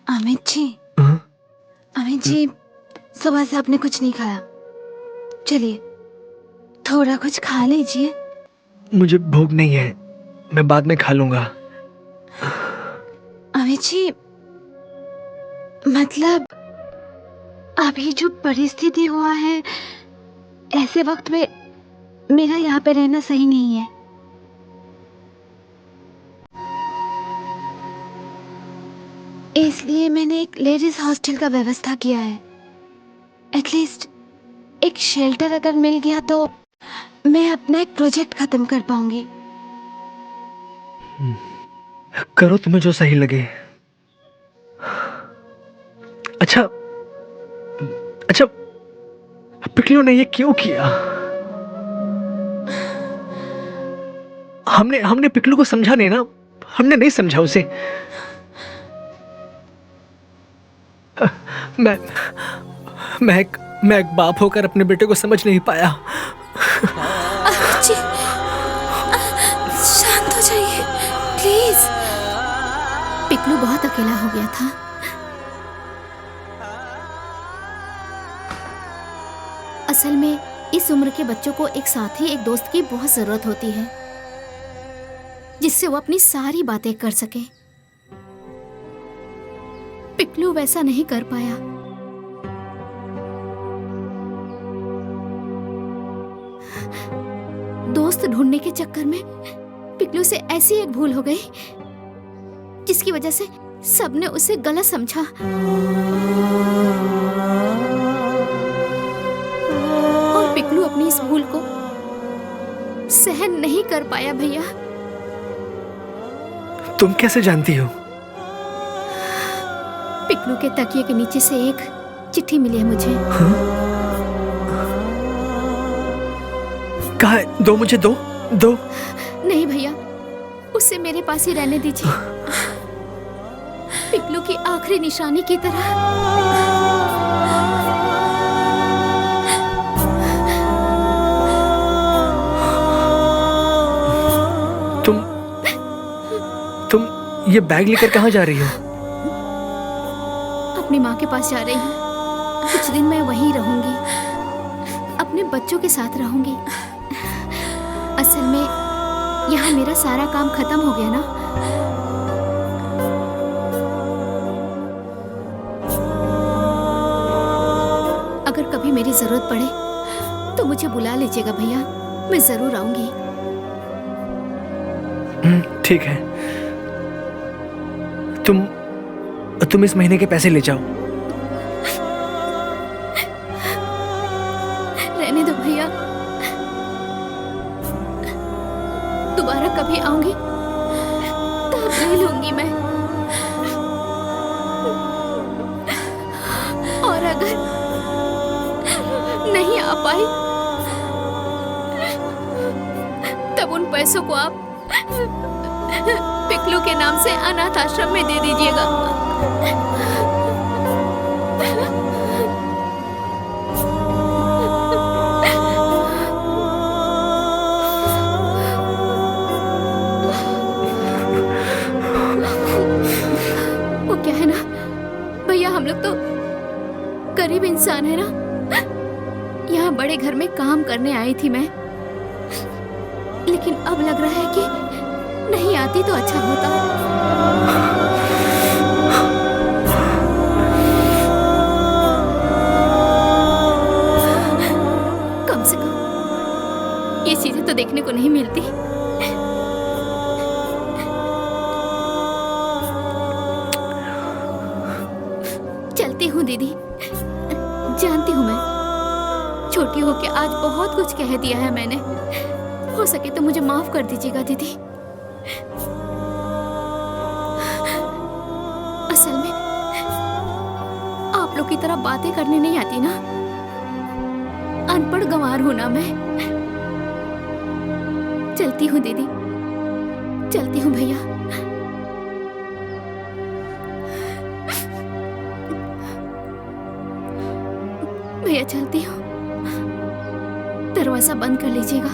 अमित जी, हाँ? अमित जी, सुबह से आपने कुछ नहीं खाया। चलिए, थोड़ा कुछ खा लीजिए। मुझे भूख नहीं है, मैं बाद में खा लूंगा। अमित जी, मतलब अभी जो परिस्थिति हुआ है, ऐसे वक्त में मेरा यहाँ पे रहना सही नहीं है। इसलिए मैंने एक लेडीज हॉस्टल का व्यवस्था किया है। एटलीस्ट एक शेल्टर अगर मिल गया तो मैं अपना एक प्रोजेक्ट खत्म कर पाऊंगी। करो तुम्हें जो सही लगे। अच्छा अच्छा, पिकलू ने ये क्यों किया? हमने पिकलू को समझा नहीं ना, हमने नहीं समझा उसे। मैं एक बाप होकर अपने बेटे को समझ नहीं पाया। जी, शांत हो जाइए प्लीज। पिकलू बहुत अकेला हो गया था। असल में इस उम्र के बच्चों को एक साथी, एक दोस्त की बहुत जरूरत होती है, जिससे वो अपनी सारी बातें कर सके। पिकलू वैसा नहीं कर पाया। दोस्त ढूंढने के चक्कर में पिकलू से ऐसी एक भूल हो गई जिसकी वजह से सबने उसे गलत समझा। और पिकलू अपनी इस भूल को सहन नहीं कर पाया। भैया, तुम कैसे जानती हो? पिकलू के तकिए के नीचे से एक चिट्ठी मिली है मुझे। कहाँ है? दो, मुझे दो। नहीं भैया, उसे मेरे पास ही रहने दीजिए, पिकलू की आखिरी निशानी की तरह। तुम ये बैग लेकर कहाँ जा रही हो? अपनी माँ के पास जा रही हूँ। कुछ दिन मैं वहीं रहूंगी, अपने बच्चों के साथ रहूंगी। असल में यहाँ मेरा सारा काम खत्म हो गया ना। अगर कभी मेरी जरूरत पड़े तो मुझे बुला लीजिएगा भैया, मैं जरूर आऊंगी। ठीक है, तुम इस महीने के पैसे ले जाओ। रहने दो भैया, दोबारा कभी आऊंगी तब ले लूंगी मैं। और अगर नहीं आ पाई तब उन पैसों को आप पिकलू के नाम से अनाथ आश्रम में दे दीजिएगा। वो क्या है ना भैया, हम लोग तो गरीब इंसान है ना। यहाँ बड़े घर में काम करने आई थी मैं, लेकिन अब लग रहा है कि नहीं आती तो अच्छा होता। कम से कम ये चीजें तो देखने को नहीं मिलती। चलती हूँ दीदी, जानती हूँ मैं छोटी होके आज बहुत कुछ कह दिया है मैंने। हो सके तो मुझे माफ कर दीजिएगा दीदी। असल में आप लोग की तरह बातें करने नहीं आती ना, अनपढ़ गंवार हूं ना मैं। चलती हूँ दीदी, चलती हूँ भैया। भैया चलती हूँ, दरवाजा बंद कर लीजिएगा।